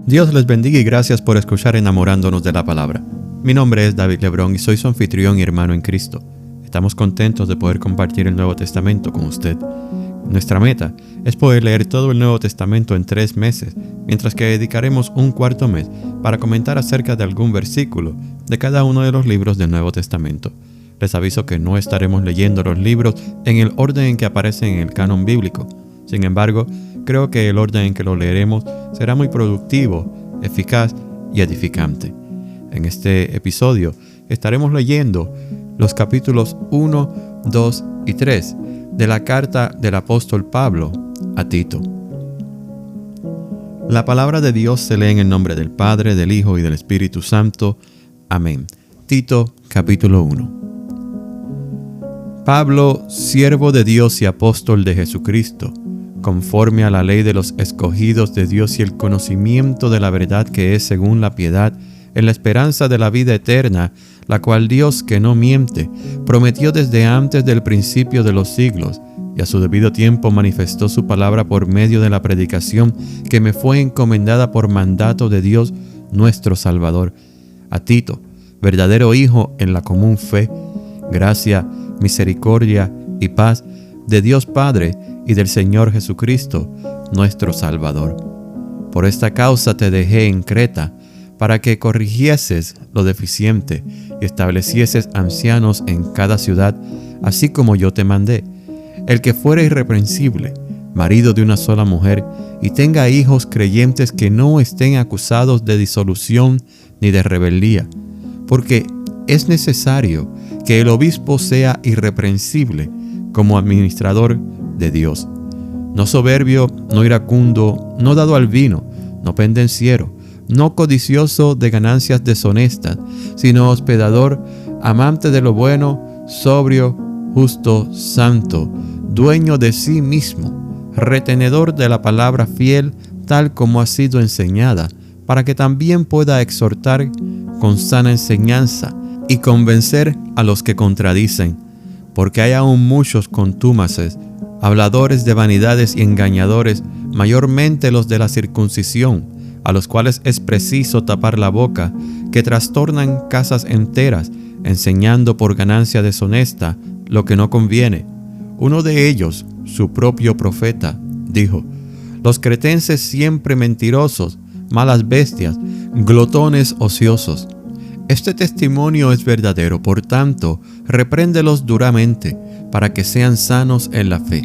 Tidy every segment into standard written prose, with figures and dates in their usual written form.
Dios les bendiga y gracias por escuchar Enamorándonos de la Palabra. Mi nombre es David Lebrón y soy su anfitrión y hermano en Cristo. Estamos contentos de poder compartir el Nuevo Testamento con usted. Nuestra meta es poder leer todo el Nuevo Testamento en 3 meses, mientras que dedicaremos un cuarto mes para comentar acerca de algún versículo de cada uno de los libros del Nuevo Testamento. Les aviso que no estaremos leyendo los libros en el orden en que aparecen en el canon bíblico. Sin embargo, creo que el orden en que lo leeremos será muy productivo, eficaz y edificante. En este episodio estaremos leyendo los capítulos 1, 2 y 3 de la carta del apóstol Pablo a Tito. La palabra de Dios se lee en el nombre del Padre, del Hijo y del Espíritu Santo. Amén. Tito, capítulo 1. Pablo, siervo de Dios y apóstol de Jesucristo, conforme a la ley de los escogidos de Dios y el conocimiento de la verdad que es según la piedad, en la esperanza de la vida eterna, la cual Dios, que no miente, prometió desde antes del principio de los siglos, y a su debido tiempo manifestó su palabra por medio de la predicación que me fue encomendada por mandato de Dios nuestro Salvador. A Tito, verdadero hijo en la común fe, gracia, misericordia y paz de Dios Padre y del Señor Jesucristo, nuestro Salvador. Por esta causa te dejé en Creta, para que corrigieses lo deficiente y establecieses ancianos en cada ciudad, así como yo te mandé. El que fuere irreprensible, marido de una sola mujer, y tenga hijos creyentes que no estén acusados de disolución ni de rebeldía, porque es necesario que el obispo sea irreprensible como administrador de Dios, no soberbio, no iracundo, no dado al vino, no pendenciero, no codicioso de ganancias deshonestas, sino hospedador, amante de lo bueno, sobrio, justo, santo, dueño de sí mismo, retenedor de la palabra fiel, tal como ha sido enseñada, para que también pueda exhortar con sana enseñanza y convencer a los que contradicen, porque hay aún muchos contumaces, habladores de vanidades y engañadores, mayormente los de la circuncisión, a los cuales es preciso tapar la boca, que trastornan casas enteras, enseñando por ganancia deshonesta lo que no conviene. Uno de ellos, su propio profeta, dijo: los cretenses siempre mentirosos, malas bestias, glotones ociosos. Este testimonio es verdadero, por tanto, repréndelos duramente, para que sean sanos en la fe,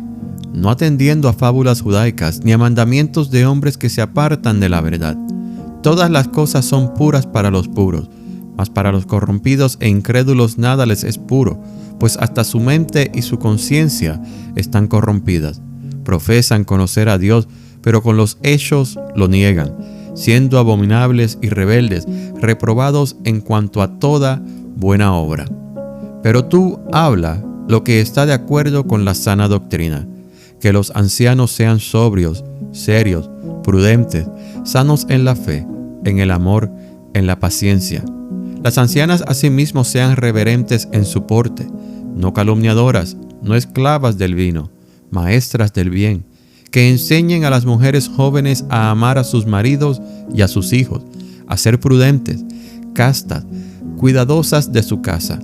no atendiendo a fábulas judaicas ni a mandamientos de hombres que se apartan de la verdad. Todas las cosas son puras para los puros, mas para los corrompidos e incrédulos nada les es puro, pues hasta su mente y su conciencia están corrompidas. Profesan conocer a Dios, pero con los hechos lo niegan, siendo abominables y rebeldes, reprobados en cuanto a toda buena obra. Pero tú habla lo que está de acuerdo con la sana doctrina, que los ancianos sean sobrios, serios, prudentes, sanos en la fe, en el amor, en la paciencia. Las ancianas asimismo sean reverentes en su porte, no calumniadoras, no esclavas del vino, maestras del bien, que enseñen a las mujeres jóvenes a amar a sus maridos y a sus hijos, a ser prudentes, castas, cuidadosas de su casa,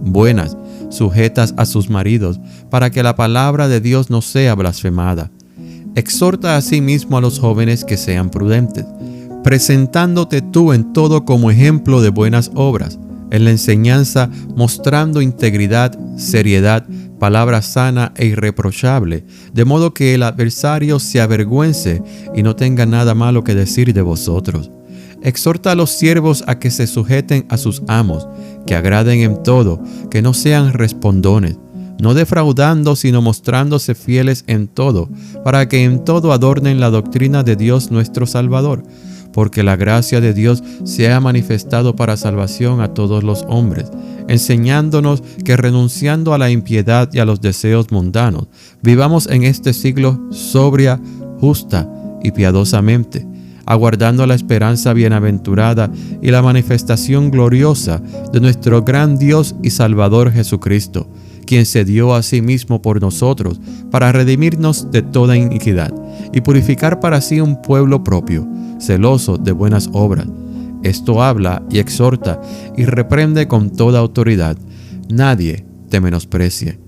buenas, sujetas a sus maridos, para que la palabra de Dios no sea blasfemada. Exhorta asimismo a los jóvenes que sean prudentes, presentándote tú en todo como ejemplo de buenas obras, en la enseñanza mostrando integridad, seriedad, palabra sana e irreprochable, de modo que el adversario se avergüence y no tenga nada malo que decir de vosotros. Exhorta a los siervos a que se sujeten a sus amos, que agraden en todo, que no sean respondones, no defraudando, sino mostrándose fieles en todo, para que en todo adornen la doctrina de Dios nuestro Salvador, porque la gracia de Dios se ha manifestado para salvación a todos los hombres, enseñándonos que renunciando a la impiedad y a los deseos mundanos, vivamos en este siglo sobria, justa y piadosamente, aguardando la esperanza bienaventurada y la manifestación gloriosa de nuestro gran Dios y Salvador Jesucristo, quien se dio a sí mismo por nosotros para redimirnos de toda iniquidad y purificar para sí un pueblo propio, celoso de buenas obras. Esto habla y exhorta y reprende con toda autoridad. Nadie te menosprecie.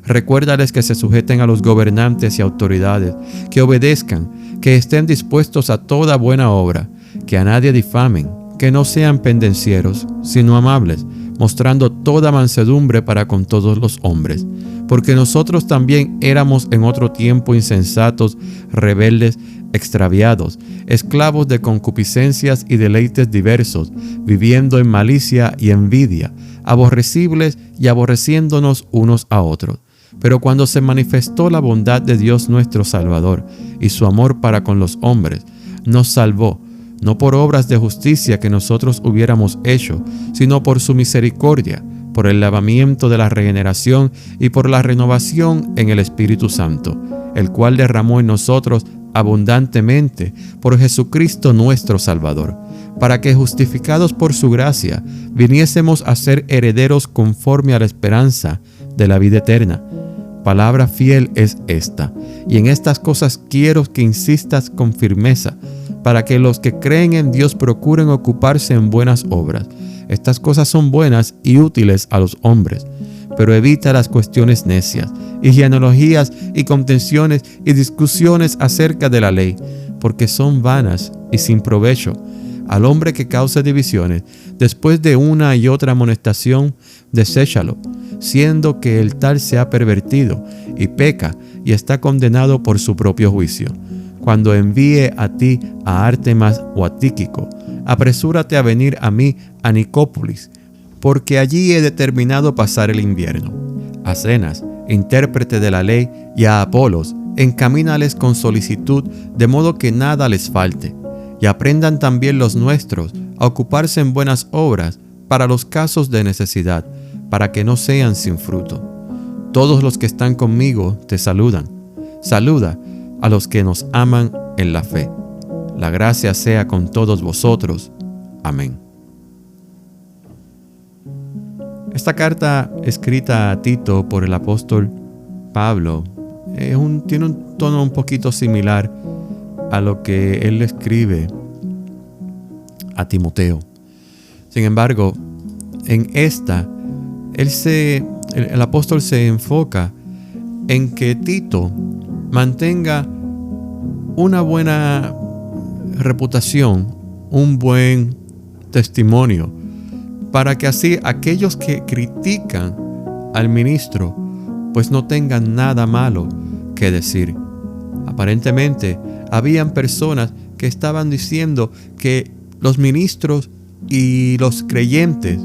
Recuérdales que se sujeten a los gobernantes y autoridades, que obedezcan, que estén dispuestos a toda buena obra, que a nadie difamen, que no sean pendencieros, sino amables, mostrando toda mansedumbre para con todos los hombres. Porque nosotros también éramos en otro tiempo insensatos, rebeldes, extraviados, esclavos de concupiscencias y deleites diversos, viviendo en malicia y envidia, aborrecibles y aborreciéndonos unos a otros. Pero cuando se manifestó la bondad de Dios nuestro Salvador y su amor para con los hombres, nos salvó, no por obras de justicia que nosotros hubiéramos hecho, sino por su misericordia, por el lavamiento de la regeneración y por la renovación en el Espíritu Santo, el cual derramó en nosotros abundantemente por Jesucristo nuestro Salvador, para que justificados por su gracia viniésemos a ser herederos conforme a la esperanza de la vida eterna. Palabra fiel es esta, y en estas cosas quiero que insistas con firmeza, para que los que creen en Dios procuren ocuparse en buenas obras. Estas cosas son buenas y útiles a los hombres, pero evita las cuestiones necias, y genealogías y contenciones y discusiones acerca de la ley, porque son vanas y sin provecho. Al hombre que cause divisiones, después de una y otra amonestación, deséchalo, siendo que el tal se ha pervertido y peca y está condenado por su propio juicio. Cuando envíe a ti a Artemas o a Tíquico, apresúrate a venir a mí a Nicópolis, porque allí he determinado pasar el invierno. A Zenas, intérprete de la ley, y a Apolos, encamínales con solicitud, de modo que nada les falte, y aprendan también los nuestros a ocuparse en buenas obras para los casos de necesidad, para que no sean sin fruto. Todos los que están conmigo te saludan. Saluda a los que nos aman en la fe. La gracia sea con todos vosotros. Amén. Esta carta escrita a Tito por el apóstol Pablo tiene un tono un poquito similar a lo que él le escribe a Timoteo. Sin embargo, en esta, el apóstol se enfoca en que Tito mantenga una buena reputación, un buen testimonio, para que así aquellos que critican al ministro pues no tengan nada malo que decir. Aparentemente habían personas que estaban diciendo que los ministros y los creyentes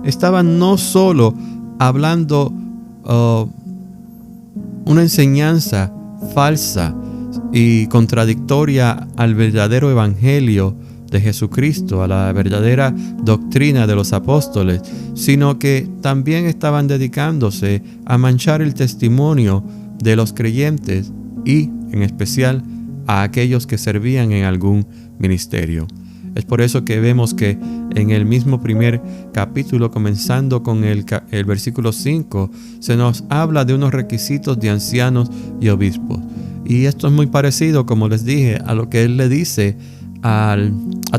estaban no solo hablando una enseñanza falsa y contradictoria al verdadero evangelio de Jesucristo, a la verdadera doctrina de los apóstoles, sino que también estaban dedicándose a manchar el testimonio de los creyentes y, en especial, a aquellos que servían en algún ministerio. Es por eso que vemos que en el mismo primer capítulo, comenzando con el versículo 5, se nos habla de unos requisitos de ancianos y obispos. Y esto es muy parecido, como les dije, a lo que él le dice a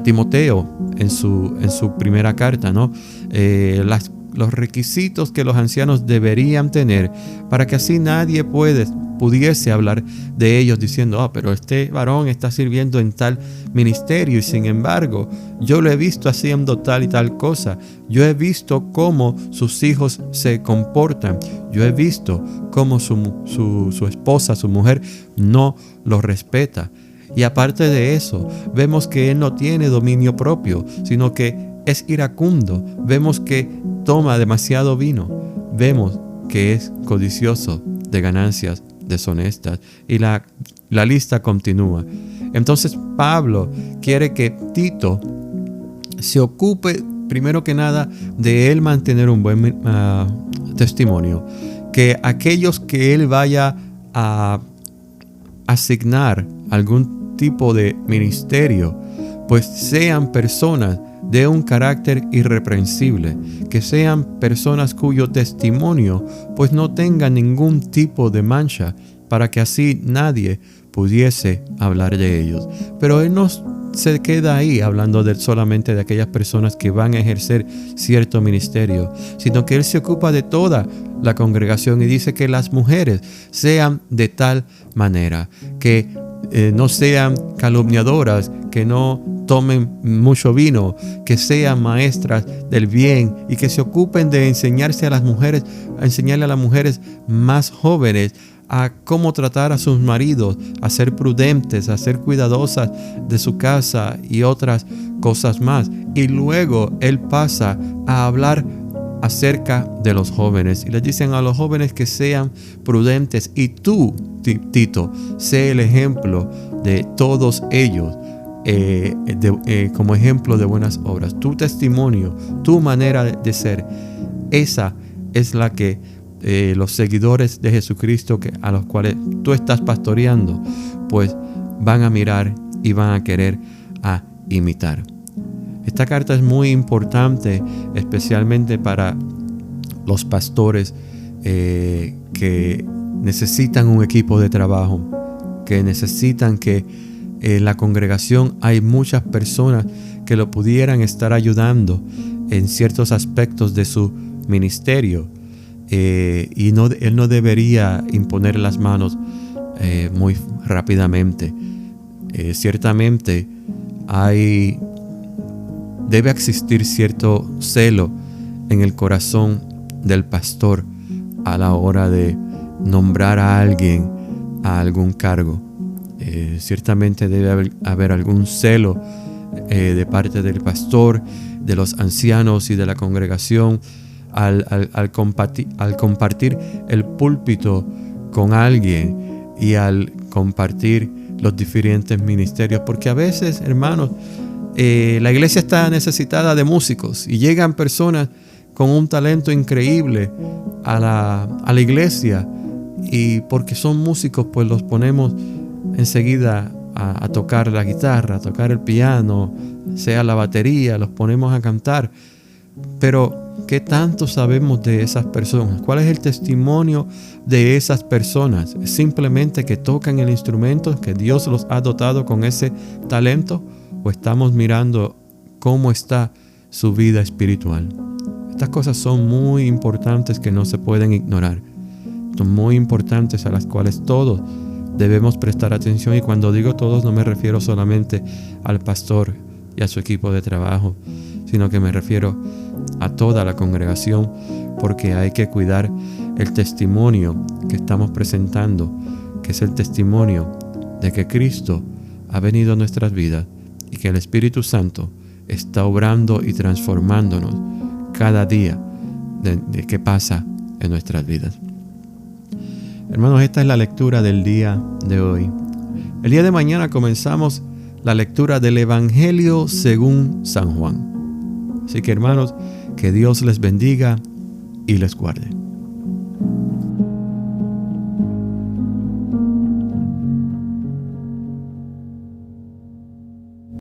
Timoteo en su primera carta, ¿no? Los requisitos que los ancianos deberían tener para que así nadie pudiese hablar de ellos diciendo, pero este varón está sirviendo en tal ministerio y sin embargo yo lo he visto haciendo tal y tal cosa. Yo he visto cómo sus hijos se comportan. Yo he visto cómo su esposa, su mujer, no lo respeta. Y aparte de eso, vemos que él no tiene dominio propio, sino que es iracundo. Vemos que toma demasiado vino. Vemos que es codicioso de ganancias deshonestas. Y la lista continúa. Entonces Pablo quiere que Tito se ocupe, primero que nada, de él mantener un buen testimonio. Que aquellos que él vaya a asignar algún tipo de ministerio, pues sean personas de un carácter irreprensible, que sean personas cuyo testimonio pues no tenga ningún tipo de mancha, para que así nadie pudiese hablar de ellos. Pero él nos se queda ahí hablando solamente de aquellas personas que van a ejercer cierto ministerio, sino que Él se ocupa de toda la congregación y dice que las mujeres sean de tal manera que no sean calumniadoras, que no tomen mucho vino, que sean maestras del bien y que se ocupen de enseñarle a las mujeres más jóvenes a cómo tratar a sus maridos, a ser prudentes, a ser cuidadosas de su casa y otras cosas más. Y luego Él pasa a hablar acerca de los jóvenes y les dicen a los jóvenes que sean prudentes, y tú, Tito, sé el ejemplo de todos ellos, como ejemplo de buenas obras. Tu testimonio, tu manera de ser, esa es la que los seguidores de Jesucristo a los cuales tú estás pastoreando, pues van a mirar y van a querer a imitar. Esta carta es muy importante, especialmente para los pastores que necesitan un equipo de trabajo, que necesitan que en la congregación hay muchas personas que lo pudieran estar ayudando en ciertos aspectos de su ministerio. Él no debería imponer las manos muy rápidamente. Ciertamente debe existir cierto celo en el corazón del pastor a la hora de nombrar a alguien a algún cargo. Ciertamente debe haber algún celo de parte del pastor, de los ancianos y de la congregación al compartir el púlpito con alguien y al compartir los diferentes ministerios, porque a veces, hermanos, la iglesia está necesitada de músicos y llegan personas con un talento increíble a la iglesia, y porque son músicos, pues los ponemos enseguida a tocar la guitarra, a tocar el piano, sea la batería, los ponemos a cantar. Pero ¿qué tanto sabemos de esas personas? ¿Cuál es el testimonio de esas personas? ¿Es simplemente que tocan el instrumento, que Dios los ha dotado con ese talento? ¿O estamos mirando cómo está su vida espiritual? Estas cosas son muy importantes que no se pueden ignorar. Son muy importantes a las cuales todos debemos prestar atención. Y cuando digo todos, no me refiero solamente al pastor y a su equipo de trabajo, sino que me refiero a toda la congregación, porque hay que cuidar el testimonio que estamos presentando, que es el testimonio de que Cristo ha venido a nuestras vidas y que el Espíritu Santo está obrando y transformándonos cada día de que pasa en nuestras vidas. Hermanos, esta es la lectura del día de hoy. El día de mañana comenzamos la lectura del Evangelio según San Juan. Así que, hermanos, que Dios les bendiga y les guarde.